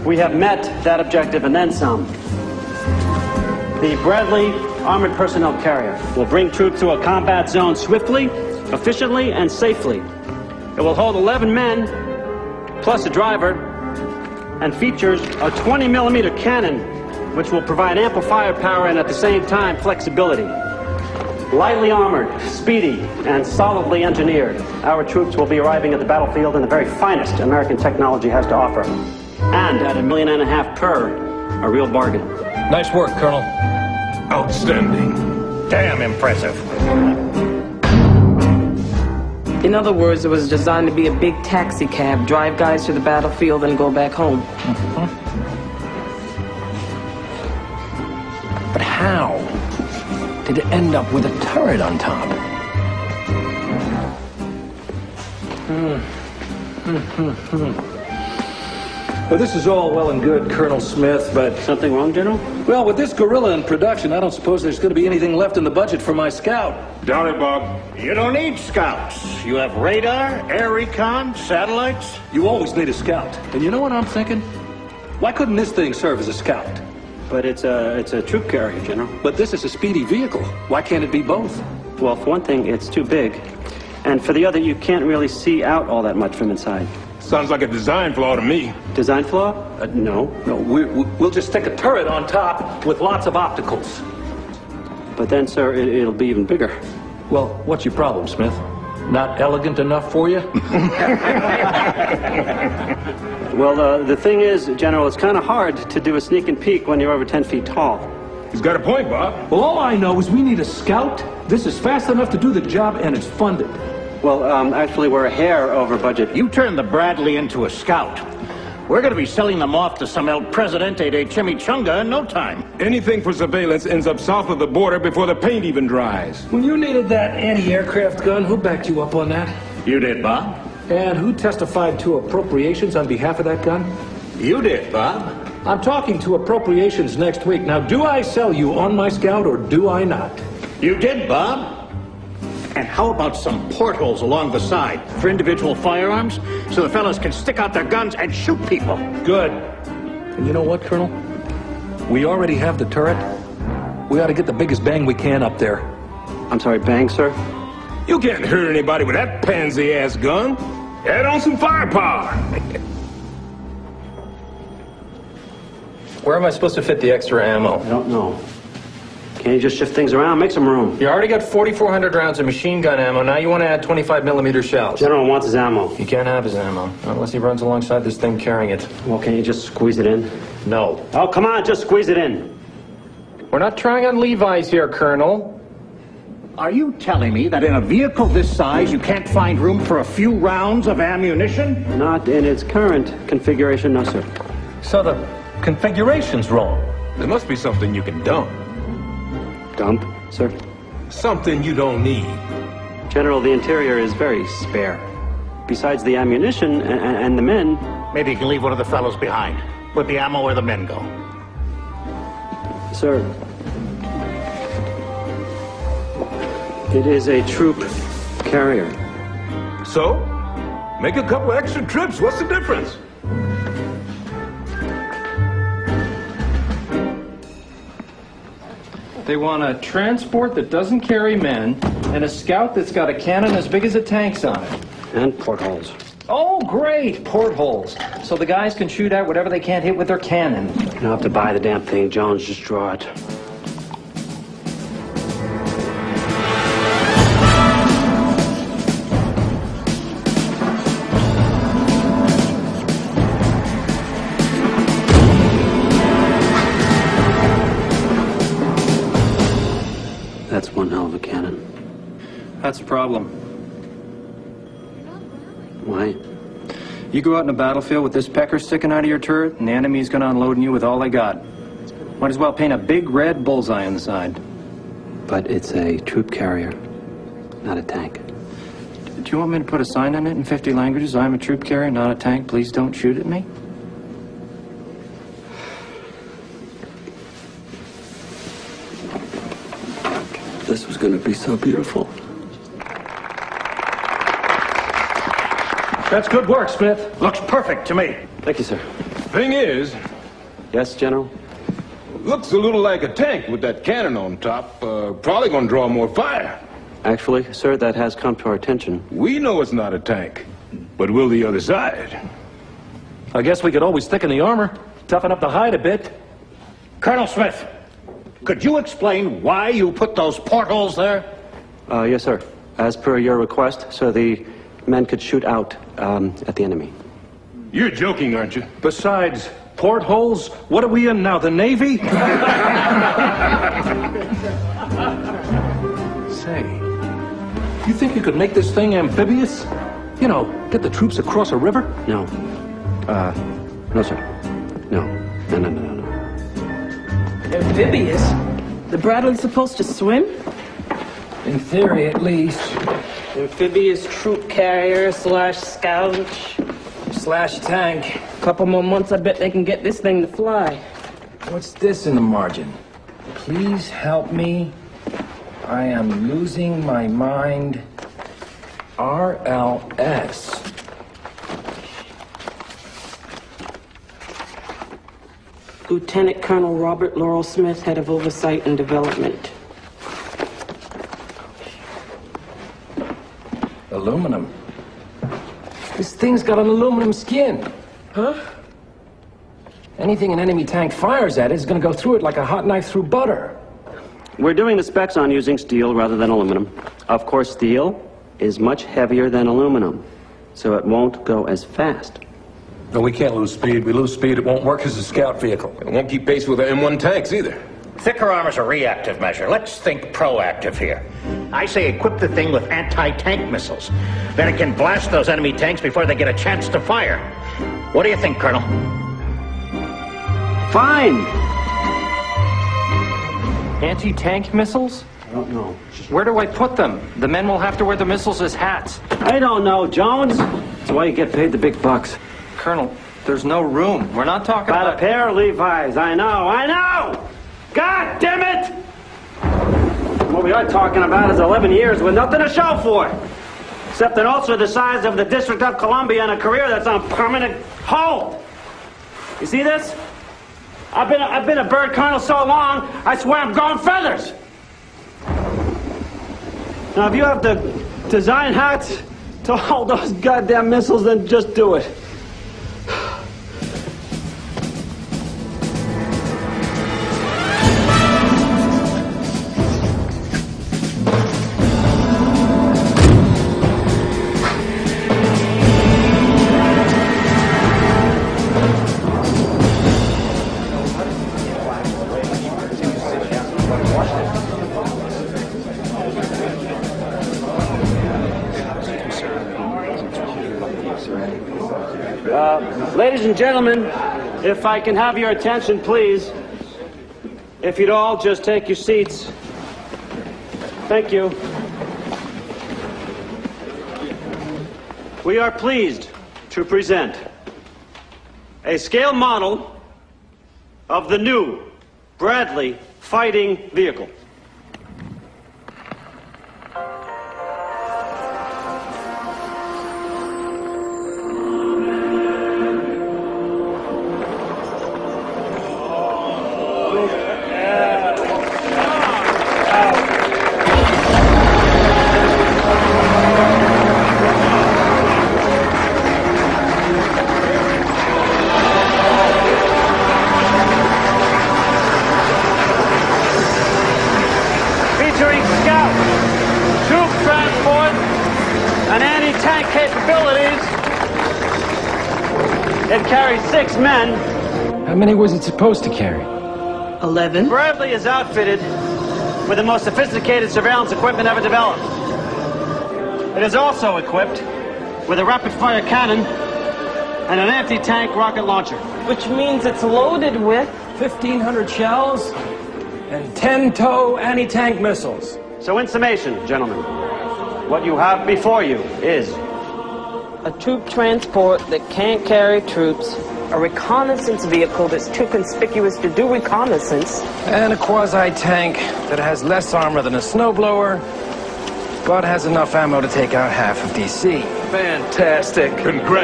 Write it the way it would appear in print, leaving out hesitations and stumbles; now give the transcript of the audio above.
We have met that objective and then some. The Bradley Armored Personnel Carrier will bring troops to a combat zone swiftly, efficiently, and safely. It will hold 11 men, plus a driver, and features a 20-millimeter cannon, which will provide ample firepower and at the same time flexibility. Lightly armored, speedy, and solidly engineered, our troops will be arriving at the battlefield in the very finest American technology has to offer. And at $1.5 million per, a real bargain. Nice work, Colonel. Outstanding. Damn impressive. In other words, it was designed to be a big taxi cab, drive guys to the battlefield and go back home. But how did it end up with a turret on top? Well, this is all well and good, Colonel Smith, but... Something wrong, General? Well, with this gorilla in production, I don't suppose there's going to be anything left in the budget for my scout. Doubt it, Bob. You don't need scouts. You have radar, air recon, satellites. You always need a scout. And you know what I'm thinking? Why couldn't this thing serve as a scout? But it's a troop carrier, General. But this is a speedy vehicle. Why can't it be both? Well, for one thing, it's too big. And for the other, you can't really see out all that much from inside. Sounds like a design flaw to me. Design flaw? No. No, we'll just stick a turret on top with lots of opticals. But then, sir, it'll be even bigger. Well, what's your problem, Smith? Not elegant enough for you? Well, the thing is, General, it's kind of hard to do a sneak and peek when you're over 10 feet tall. He's got a point, Bob. Well, all I know is we need a scout. This is fast enough to do the job, and it's funded. Well, actually, we're a hair over budget. You turn the Bradley into a scout. We're going to be selling them off to some El Presidente de Chimichanga in no time. Anything for surveillance ends up south of the border before the paint even dries. When you needed that anti-aircraft gun, who backed you up on that? You did, Bob. And who testified to appropriations on behalf of that gun? You did, Bob. I'm talking to appropriations next week. Now, do I sell you on my scout or do I not? You did, Bob. And how about some portholes along the side for individual firearms so the fellas can stick out their guns and shoot people? Good. And you know what, Colonel? We already have the turret. We ought to get the biggest bang we can up there. I'm sorry, bang, sir? You can't hurt anybody with that pansy-ass gun. Add on some firepower. Where am I supposed to fit the extra ammo? I don't know. Can't you just shift things around? Make some room. You already got 4,400 rounds of machine gun ammo. Now you want to add 25-millimeter shells. General wants his ammo. He can't have his ammo unless he runs alongside this thing carrying it. Well, can't you just squeeze it in? No. Oh, come on, just squeeze it in. We're not trying on Levi's here, Colonel. Are you telling me that in a vehicle this size you can't find room for a few rounds of ammunition? Not in its current configuration, no, sir. So the configuration's wrong. There must be something you can dump. Dump, sir? Something you don't need. General, the interior is very spare. Besides the ammunition and the men... Maybe you can leave one of the fellows behind. With the ammo where the men go. Sir, it is a troop carrier. So, make a couple extra trips. What's the difference? They want a transport that doesn't carry men and a scout that's got a cannon as big as a tank's on it. And portholes. Oh, great! Portholes. So the guys can shoot out whatever they can't hit with their cannon. You don't have to buy the damn thing, Jones. Just draw it. That's one hell of a cannon. That's a problem. Why? You go out in a battlefield with this pecker sticking out of your turret, and the enemy's gonna unload on you with all they got. Might as well paint a big red bullseye on the side. But it's a troop carrier, not a tank. Do you want me to put a sign on it in 50 languages? I'm a troop carrier, not a tank. Please don't shoot at me. This was going to be so beautiful. That's good work, Smith. Looks perfect to me. Thank you, sir. Thing is, Yes, General? looks a little like a tank with that cannon on top. Probably gonna draw more fire. Actually, sir, that has come to our attention. We know it's not a tank, but will the other side? I guess we could always thicken the armor, toughen up the hide a bit. Colonel Smith, could you explain why you put those portholes there? Yes, sir. As per your request, so the men could shoot out at the enemy. You're joking, aren't you? Besides, portholes? What are we in now, the Navy? Say, you think you could make this thing amphibious? You know, get the troops across a river? No. No, sir. No. No. Amphibious? The Bradley's supposed to swim? In theory, at least. Amphibious troop carrier / scout. / tank. Couple more months, I bet they can get this thing to fly. What's this in the margin? Please help me. I am losing my mind. RLS. Lieutenant Colonel Robert Laurel Smith, head of oversight and development. Aluminum. This thing's got an aluminum skin. Huh? Anything an enemy tank fires at is gonna go through it like a hot knife through butter. We're doing the specs on using steel rather than aluminum. Of course, steel is much heavier than aluminum, so it won't go as fast. No, we can't lose speed. We lose speed, it won't work as a scout vehicle. It won't keep pace with the M1 tanks either. Thicker armor's a reactive measure. Let's think proactive here. I say equip the thing with anti-tank missiles. Then it can blast those enemy tanks before they get a chance to fire. What do you think, Colonel? Fine! Anti-tank missiles? I don't know. Where do I put them? The men will have to wear the missiles as hats. I don't know, Jones. That's why you get paid the big bucks. Colonel, there's no room. We're not talking About about... a pair of Levi's. I know! God damn it! What we are talking about is 11 years with nothing to show for it. Except an ulcer the size of the District of Columbia and a career that's on permanent hold. You see this? I've been a bird colonel so long, I swear I'm growing feathers. Now, if you have to design hats to hold those goddamn missiles, then just do it. Ladies and gentlemen, if I can have your attention, please. If you'd all just take your seats. Thank you. We are pleased to present a scale model of the new Bradley fighting vehicle. Featuring scout, troop transport, and anti-tank capabilities. It carries 6 men. How many was it supposed to carry? 11. Bradley is outfitted with the most sophisticated surveillance equipment ever developed. It is also equipped with a rapid-fire cannon and an anti-tank rocket launcher. Which means it's loaded with 1,500 shells and 10-tow anti-tank missiles. So in summation, gentlemen, what you have before you is a troop transport that can't carry troops, a reconnaissance vehicle that's too conspicuous to do reconnaissance, And a quasi-tank that has less armor than a snowblower, but has enough ammo to take out half of DC. Fantastic. Congratulations.